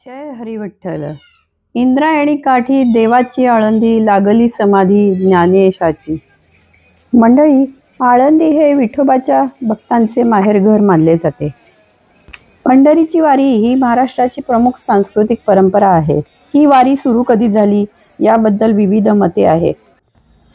जय हरी विठ्ठल. इंद्रायणी काठी देवाची आळंदी, लागली समाधी ज्ञानेशाची. मंडळी, आळंदी हे विठोबाच्या भक्तांचे माहेरघर मानले जाते. पंढरीची वारी ही महाराष्ट्राची प्रमुख सांस्कृतिक परंपरा आहे. ही वारी सुरू कधी झाली याबद्दल विविध मते आहेत.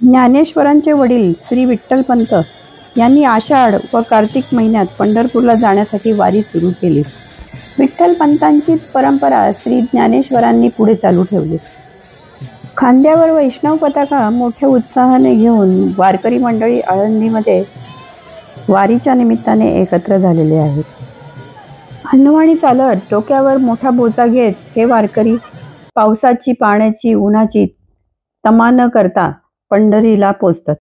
ज्ञानेश्वरांचे वडील श्री विठ्ठलपंत यांनी आषाढ व कार्तिक महिन्यात पंढरपूरला जाण्यासाठी वारी सुरू केली. विठ्ठलपंतांचीच परंपरा श्री ज्ञानेश्वरांनी पुढे चालू ठेवली. खांद्यावर वैष्णव पताका मोठ्या उत्साहाने घेऊन वारकरी मंडळी आळंदीमध्ये वारीच्या निमित्ताने एकत्र झालेले आहेत. अन्नवाणी चालत डोक्यावर मोठा बोजा घेत हे वारकरी पावसाची, पाण्याची, उन्हाची तमा न करता पंढरीला पोचतात.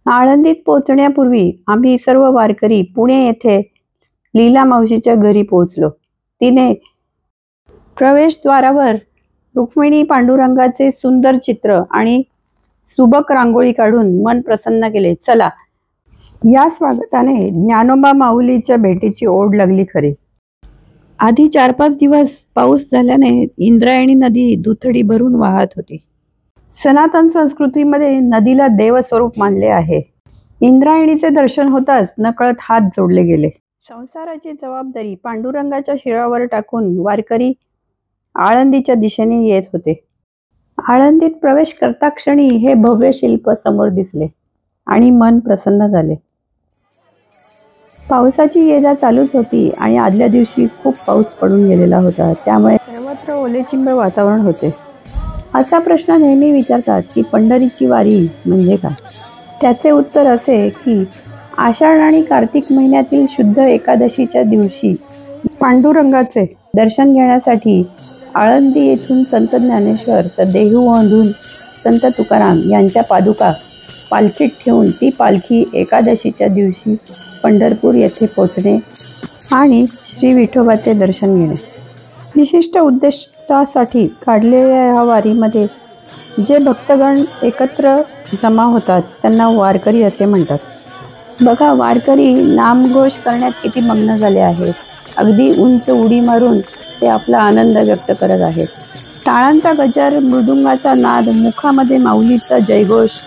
आळंदीत पोचण्यापूर्वी आम्ही सर्व वारकरी पुणे येथे लीला मावशीच्या घरी पोहोचलो. तिने प्रवेशद्वारावर रुक्मिणी पांडुरंगाचे सुंदर चित्र आणि सुबक रांगोळी काढून मन प्रसन्न केले. चला, या स्वागताने ज्ञानोबा माऊलीच्या भेटीची ओढ लागली खरी. आधी 4-5 दिवस पाऊस झाल्याने इंद्रायणी नदी दुथडी भरून वाहत होती. सनातन संस्कृतीमध्ये नदीला देवस्वरूप मानले आहे. इंद्रायणीचे दर्शन होताच नकळत हात जोडले गेले. संसाराची जबाबदारी पांडुरंगाच्या शिरावर टाकून वारकरी आळंदीच्या दिशेने येत होते. आळंदीत प्रवेश करता क्षणी हे भव्य शिल्प समोर दिसले आणि मन प्रसन्न झाले. पावसाची ये-जा चालूच होती आणि आदल्या दिवशी खूप पाऊस पडून गेलेला होता. त्यामुळे सर्वत्र ओलेचिंब वातावरण होते. असा प्रश्न नेहमी विचारतात की पंढरीची वारी म्हणजे काय? त्याचे उत्तर असे की आषाढ आणि कार्तिक महिन्यातील शुद्ध एकादशीच्या दिवशी पांडुरंगाचे दर्शन घेण्यासाठी आळंदी येथून संत ज्ञानेश्वर तर देहूमधून संत तुकाराम यांच्या पादुका पालखीत ठेवून ती पालखी एकादशीच्या दिवशी पंढरपूर येथे पोचणे आणि श्री विठोबाचे दर्शन घेणे. विशिष्ट उद्दिष्टासाठी काढलेल्या या वारीमध्ये जे भक्तगण एकत्र जमा होतात त्यांना वारकरी असे म्हणतात. बघा, वारकरी नामघोष करण्यात किती मग्न झाले आहेत. अगदी उंच उडी मारून ते आपला आनंद व्यक्त करत आहेत. टाळांचा गजर, मृदुंगाचा नाद, मुखामध्ये माऊलीचा जयघोष.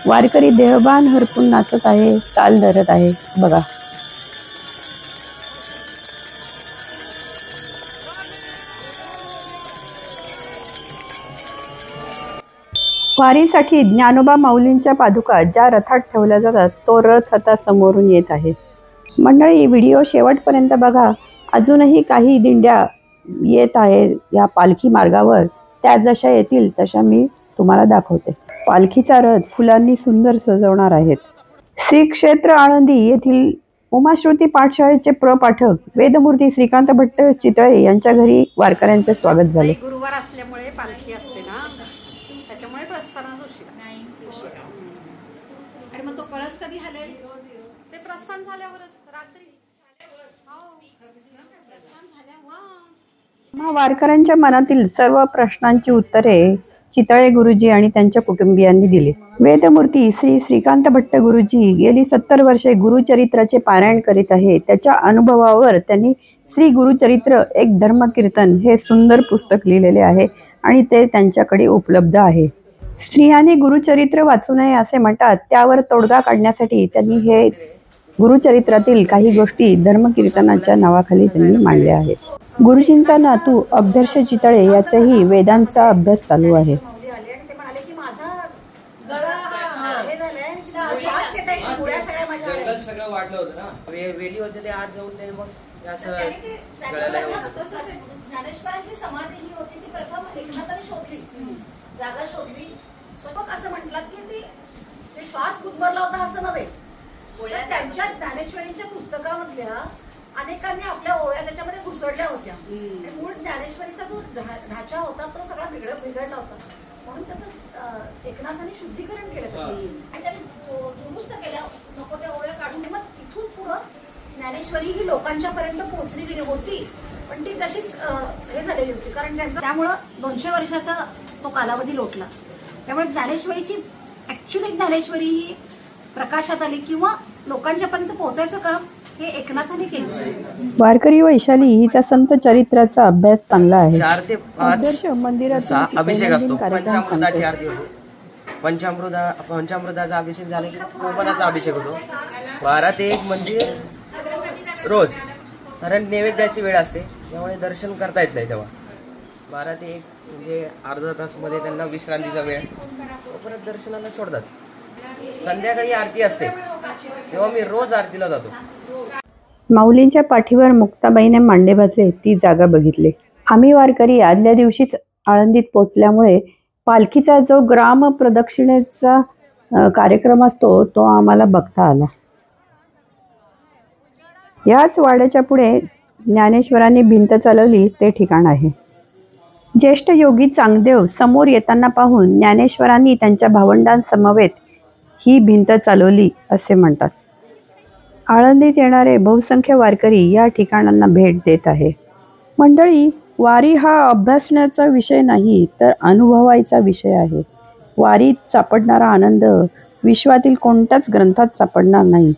वारकरी देहभान हरपून नाचत आहे, ताल धरत आहे. बघा, वारीसाठी ज्ञानोबा माऊलींच्या पादुका ज्या रथात ठेवल्या जातात तो रथ आता समोरून येत आहे. मंडळी, व्हिडिओ शेवटपर्यंत बघा. अजूनही काही दिंड्या येत आहेत या पालखी मार्गावर. त्या जशा येतील तशा मी तुम्हाला दाखवते. पालखीचा रथ फुलांनी सुंदर सजवणार आहेत. श्री क्षेत्र आळंदी येथील उमाश्रुती पाठशाळेचे प्रपाठक वेदमूर्ती श्रीकांत भट्ट चितळे यांच्या घरी वारकऱ्यांचे स्वागत झाले. गुरुवार असल्यामुळे पालखी असते ना, त्याच्यामुळे प्रस्थानाच उशिरा. आणि मग तो कळस कधी हलेल? ते प्रस्थान झाल्यावरच, रात्री. वारकऱ्यांच्या मनातील सर्व प्रश्नांची उत्तरे चितळे गुरुजी आणि त्यांच्या कुटुंबियांनी दिली. वेदमूर्ती श्री श्रीकांत भट्ट गुरुजी गेली 70 वर्षे गुरुचरित्राचे पारायण करीत आहे. त्याच्या अनुभवावर त्यांनी श्री गुरुचरित्र एक धर्मकीर्तन हे सुंदर पुस्तक लिहिलेले आहे आणि ते त्यांच्याकडे उपलब्ध आहे. स्त्रियांनी गुरुचरित्र वाचू नये असे म्हणतात. त्यावर तोडगा काढण्यासाठी त्यांनी हे गुरुचरित्रातील काही गोष्टी धर्मकीर्तनाच्या नावाखाली त्यांनी मांडल्या आहेत. गुरुजींचा नातू अभ्यर्ष चितळे याचाही वेदांचा अभ्यास चालू आहे. ज्ञानेश्वरांची समाधी ही होती ती प्रथम एकनाथाने शोधली, जागा शोधली. स्वतः असं म्हटलं की ते श्वास गुदमरला होता असं नव्हे. त्यांच्या ज्ञानेश्वरीच्या पुस्तकामधल्या अनेकांनी आपल्या ओव्या त्याच्यामध्ये घुसडल्या होत्या. मूळ ज्ञानेश्वरीचा जो ढाचा होता तो सगळा बिघडला होता. म्हणून त्याचं एकनाथाने शुद्धीकरण केलं आणि त्याने दुरुस्त केल्या, नको त्या ओव्या काढून. मग तिथून पुढं ज्ञानेश्वरी ही लोकांच्या पर्यंत पोहोचली गेली होती, पण ती तशीच हे झालेली होती. कारण त्यामुळं 200 वर्षाचा तो कालावधी लोटला. त्यामुळे ज्ञानेश्वरीची ऍक्च्युली ज्ञानेश्वरी ही प्रकाशात आली किंवा लोकांच्या पर्यंत पोहोचायचं काम हे एकनाथाने केलं. वारकरी वैशाली हिचा संत चरित्राचा अभ्यास चांगला आहे. 4 ते 5 मंदिरात अभिषेक असतो. पंचामृताची आरती होते. पंचामृताचा अभिषेक झाला की कोपनाचा अभिषेक होतो. 12 ते 1 मंदिर रोज, कारण नैवेद्याची वेळ असते त्यामुळे दर्शन करता येत नाही तेव्हा. 12 ते 1 म्हणजे अर्धा तास मध्ये त्यांना विश्रांतीचा वेळ, परत दर्शनाला सोडतात. संध्याकाळी आरती असते तेव्हा मी रोज आरतीला जातो. माऊलींच्या पाठीवर मुक्ताबाईने मांडे भाजले ती जागा बघितली. आम्ही वारकरी आदल्या दिवशीच आळंदीत पोचल्यामुळे पालखीचा जो ग्राम प्रदक्षिणेचा कार्यक्रम असतो तो आम्हाला बघता आला. याच वाड्याच्या पुढे ज्ञानेश्वरांनी भिंत चालवली ते ठिकाण आहे. ज्येष्ठ योगी चांगदेव समोर येताना पाहून ज्ञानेश्वरांनी त्यांच्या भावंडांसमवेत ही भिंत चालवली असे म्हणतात. आळंदीत येणारे बहुसंख्य वारकरी या ठिकाणांना भेट देत आहे. मंडळी, वारी हा अभ्यासण्याचा विषय नाही तर अनुभवायचा विषय आहे. वारीत सापडणारा आनंद विश्वातील कोणत्याच ग्रंथात सापडणार नाही.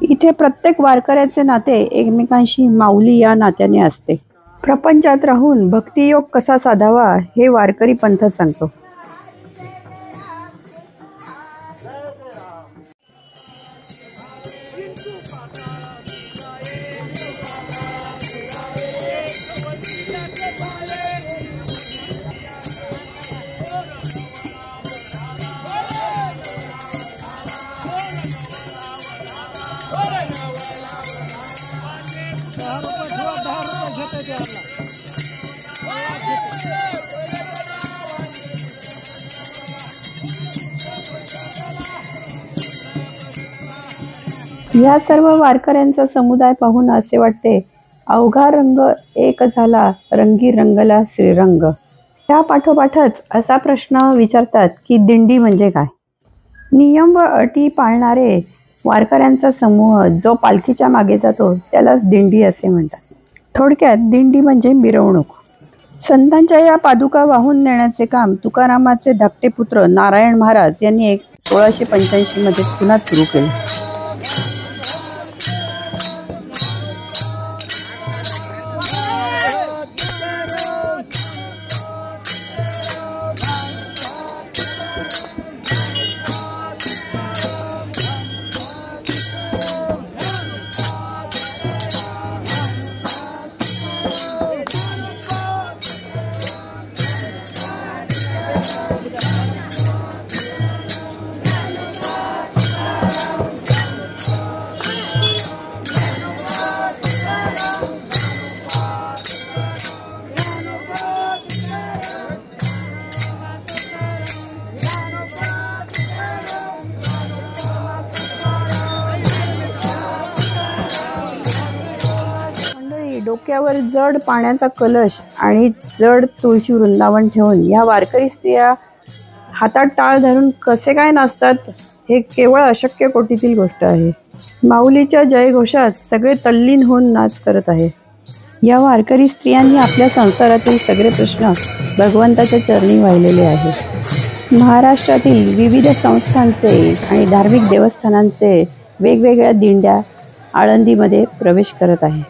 इथे प्रत्येक वारकऱ्याचे नाते एकमेकांशी माऊली या नात्याने असते. प्रपंचात राहून भक्तियोग कसा साधावा हे वारकरी पंथ सांगतो. या सर्व वारकऱ्यांचा समुदाय पाहून असे वाटते, अवघा रंग एक झाला, रंगी रंगला श्रीरंग. त्या पाठोपाठच असा प्रश्न विचारतात की दिंडी म्हणजे काय? नियम व अटी पाळणारे वारकऱ्यांचा समूह जो पालखीच्या मागे जातो त्यालाच दिंडी असे म्हणतात. थोडक्यात दिंडी म्हणजे मिरवणूक. संतांच्या या पादुका वाहून नेण्याचे काम तुकारामाचे धाकटे पुत्र नारायण महाराज यांनी 1685 मध्ये पुन्हा सुरू केले. डोक्यावर जड पाण्याचा कलश आणि जड तुळशी वृंदावन ठेवून या वारकरी स्त्रिया हातात टाळ धरून कसे काय नाचतात हे केवळ अशक्य कोटीतील गोष्ट आहे. माऊलीच्या जयघोषात सगळे तल्लीन होऊन नाच करत आहे. या वारकरी स्त्रियांनी आपल्या संसारातील सगळे प्रश्न भगवंताच्या चरणी वाहिलेले आहे. महाराष्ट्रातील विविध संस्थांचे आणि धार्मिक देवस्थानांचे वेगवेगळ्या दिंड्या आळंदीमध्ये प्रवेश करत आहे.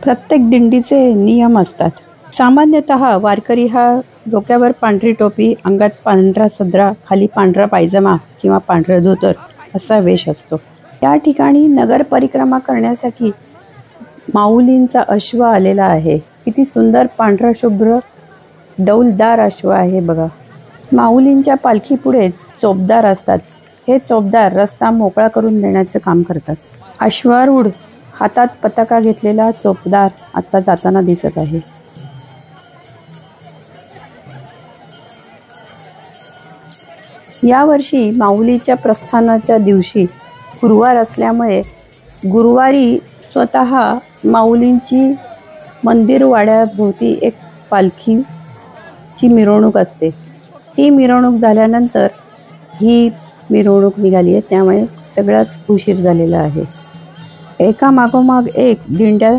प्रत्येक दिंडीचे नियम असतात. सामान्यतः वारकरी हा डोक्यावर पांढरी टोपी, अंगात पांढरा सदरा, खाली पांढरा पायजमा किंवा पांढरं धोतर असा वेश असतो. या ठिकाणी नगर परिक्रमा करण्यासाठी माऊलींचा अश्व आलेला आहे. किती सुंदर पांढरा शुभ्र डौलदार अश्व आहे बघा. माऊलींच्या पालखीपुढे चोपदार असतात. हे चोपदार रस्ता मोकळा करून देण्याचं काम करतात. अश्वारूढ हातात पताका घेतलेला चोपदार आता जाताना दिसत आहे. यावर्षी माऊलीच्या प्रस्थानाच्या दिवशी गुरुवार असल्यामुळे गुरुवारी स्वतः माऊलींची मंदिर वाड्याभोवती एक पालखीची मिरवणूक असते. ती मिरवणूक झाल्यानंतर ही मिरवणूक निघाली आहे, त्यामुळे सगळाच उशीर झालेला आहे. एका मागोमाग एक दिंड्या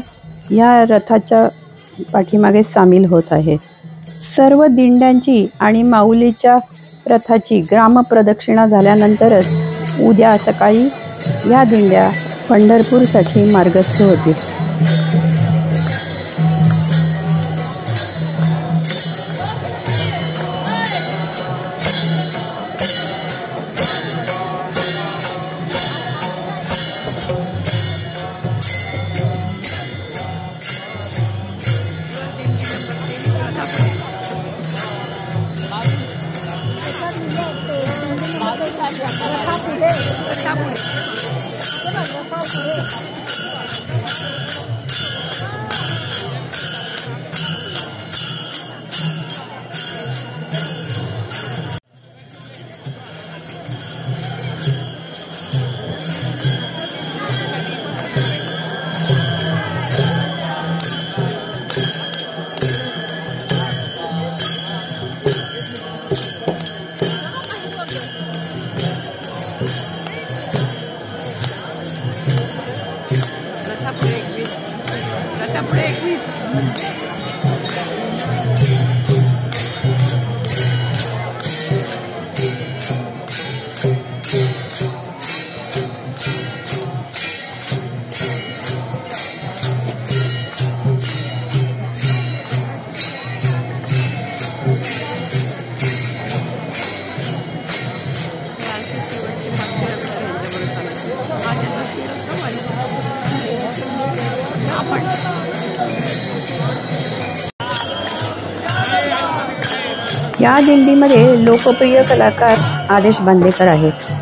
या रथाच्या पाठीमागे सामील होत आहे. सर्व दिंड्यांची आणि माऊलीच्या रथाची ग्रामप्रदक्षिणा झाल्यानंतरच उद्या सकाळी या दिंड्या पंढरपूरसाठी मार्गस्थ होते. या दिंडीमध्ये लोकप्रिय कलाकार आदेश बांदेकर आहेत.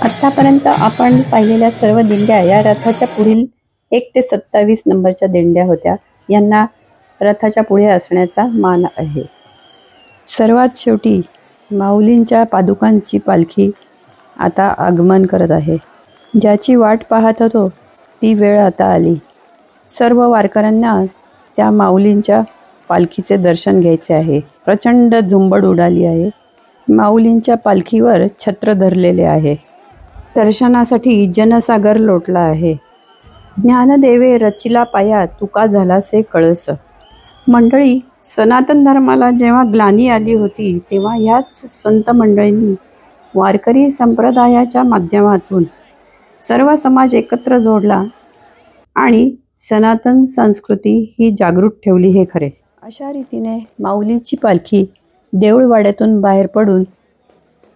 आतापर्यंत आपण पाहिलेल्या सर्व दिंड्या या रथाच्या पुढील 1 ते 27 नंबरच्या दिंड्या होत्या. यांना रथाच्या पुढे असण्याचा मान आहे. सर्वात शेवटी माऊलींच्या पादुकांची पालखी आता आगमन करत आहे. ज्याची वाट पाहत होतो ती वेळ आता आली. सर्व वारकऱ्यांना त्या माऊलींच्या पालखीचे दर्शन घ्यायचे आहे. प्रचंड झुंबड उडाली आहे. माऊलींच्या पालखीवर छत्र धरलेले आहे. दर्शनासाठी जनसागर लोटला आहे. ज्ञानदेवे रचिला पाया तुका झालासे कळस. मंडळी, सनातन धर्माला जेव्हा ग्लानी आली होती तेव्हा ह्याच संत मंडळींनी वारकरी संप्रदायाच्या माध्यमातून सर्व समाज एकत्र जोडला आणि सनातन संस्कृती ही जागृत ठेवली हे खरे. अशा रीतीने माऊलीची पालखी देऊळवाड्यातून बाहेर पडून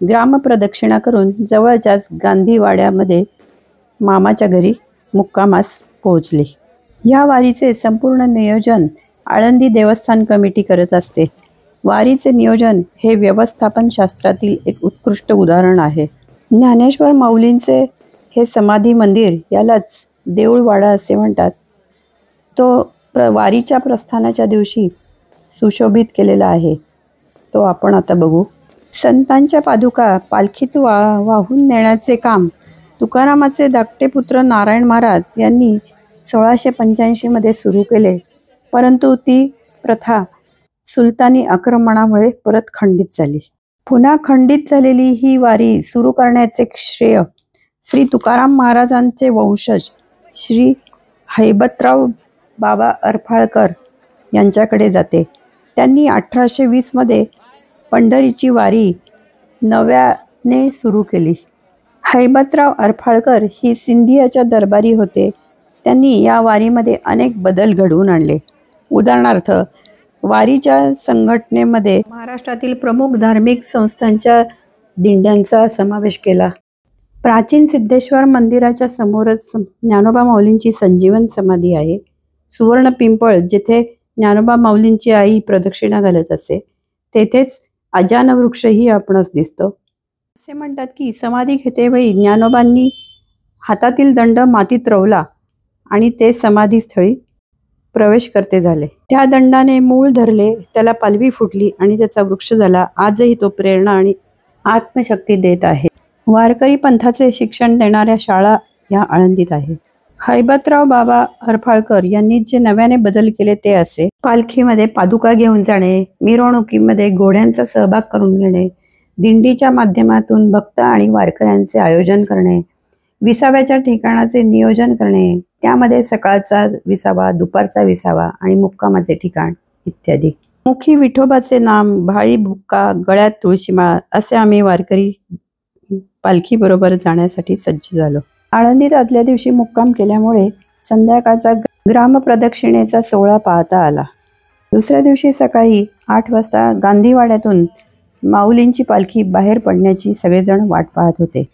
ग्रामप्रदक्षिणा करून जवळच्याच गांधीवाड्यामध्ये मामाच्या घरी मुक्कामास पोहोचले. या वारीचे संपूर्ण नियोजन आळंदी देवस्थान कमिटी करत असते. वारीचे नियोजन हे व्यवस्थापन शास्त्रातील एक उत्कृष्ट उदाहरण आहे. ज्ञानेश्वर माऊलींचे हे समाधी मंदिर, यालाच देऊळवाडा असे म्हणतात, तो वारीच्या प्रस्थानाच्या दिवशी सुशोभित केलेला आहे. तो आपण आता बघू. संतांच्या पादुका पालखीत वाहून नेण्याचे काम तुकारामाचे धाकटे पुत्र नारायण महाराज यांनी 1685 सुरू केले. परंतु ती प्रथा सुलतानी आक्रमणामुळे परत खंडित झाली. पुन्हा खंडित झालेली ही वारी सुरू करण्याचे श्रेय श्री तुकाराम महाराजांचे वंशज श्री हैबतराव बाबा अरफाळकर यांच्याकडे जाते. त्यांनी 1820 पंढरीची वारी नव्याने सुरू केली. हैबतराव अरफाळकर ही सिंधियाच्या दरबारी होते. त्यांनी या वारीमध्ये अनेक बदल घडवून आणले. उदाहरणार्थ, वारीच्या संघटनेमध्ये महाराष्ट्रातील प्रमुख धार्मिक संस्थांच्या दिंड्यांचा समावेश केला. प्राचीन सिद्धेश्वर मंदिराच्या समोरच ज्ञानोबा माऊलींची संजीवन समाधी आहे. सुवर्ण पिंपळ, जिथे ज्ञानोबा माऊलींची आई प्रदक्षिणा घालत असे, तेथेच अजान वृक्षही आपणास दिसतो. असे म्हणतात की समाधी घेतेवेळी ज्ञानोबांनी हातातील दंड मातीत रोवला आणि ते समाधीस्थळी प्रवेश करते झाले. त्या दंडाने मूळ धरले, त्याला पालवी फुटली आणि त्याचा वृक्ष झाला. आजही तो प्रेरणा आणि आत्मशक्ती देत आहे. वारकरी पंथाचे शिक्षण देणाऱ्या शाळा या आळंदीत आहे. हैबतराव बाबा अरफाळकर यांनी जे नव्याने बदल केले ते असे: पालखीमध्ये पादुका घेऊन जाणे, मिरवणुकीमध्ये घोड्यांचा सहभाग करून घेणे, दिंडीच्या माध्यमातून भक्त आणि वारकऱ्यांचे आयोजन करणे, विसाव्याच्या ठिकाणाचे नियोजन करणे, त्यामध्ये सकाळचा विसावा, दुपारचा विसावा आणि मुक्कामाचे ठिकाण इत्यादी. मुखी विठोबाचे नाम, भाळी बुक्का, गळ्यात तुळशीमाळ असे आम्ही वारकरी पालखीबरोबर जाण्यासाठी सज्ज झालो. आळंदीत आदल्या दिवशी मुक्काम केल्यामुळे संध्याकाळचा ग्रामप्रदक्षिणेचा सोहळा पाहता आला. दुसऱ्या दिवशी सकाळी 8 वाजता गांधीवाड्यातून माऊलींची पालखी बाहेर पडण्याची सगळेजण वाट पाहत होते.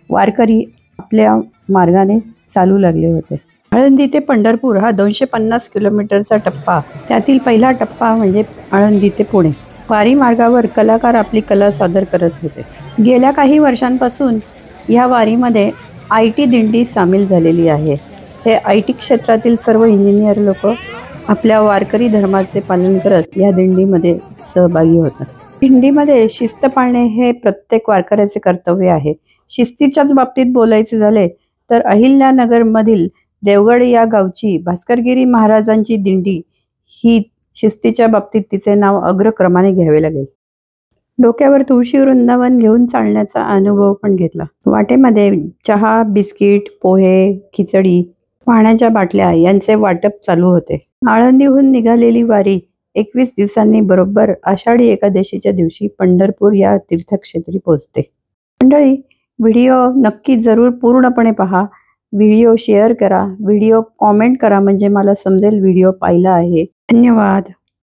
वारकरी आपल्या मार्गाने चालू लागले होते. आळंदी ते पंढरपूर हा 250 किलोमीटरचा टप्पा. त्यातील पहिला टप्पा म्हणजे आळंदी ते पुणे. वारी मार्गावर कलाकार आपली कला सादर करत होते. गेल्या काही वर्षांपासून या वारीमध्ये IT दिंडी सामील झालेली आहे. हे IT क्षेत्रातील सर्व इंजिनियर लोक आपल्या वारकरी धर्माचे पालन करत या दिंडीमध्ये सहभागी होतात. दिंडीमध्ये शिस्त पाळणे हे प्रत्येक वारकऱ्याचे कर्तव्य आहे. शिस्तीच्याच बाबतीत बोलायचे झाले तर अहिल्यानगरमधील देवगड या गावची भास्करगिरी महाराजांची दिंडी ही शिस्तीच्या बाबतीत तिचे नाव अग्रक्रमाने घ्यावे लागेल. डोक्यावर तुळशी वृंदावन घेऊन चालण्याचा अनुभव पण घेतला. वाटेमध्ये चहा, बिस्किट, पोहे, खिचडी, पाण्याच्या बाटल्या यांचे वाटप चालू होते. आळंदीहून निघालेली वारी 21 दिवसांनी बरोबर आषाढी एकादशीच्या दिवशी पंढरपूर या तीर्थक्षेत्री पोहोचते. मंडळी, व्हिडिओ नक्की जरूर पूर्णपणे पहा. व्हिडिओ शेअर करा, व्हिडिओ कॉमेंट करा, म्हणजे मला समजेल व्हिडिओ पाहिला आहे. धन्यवाद.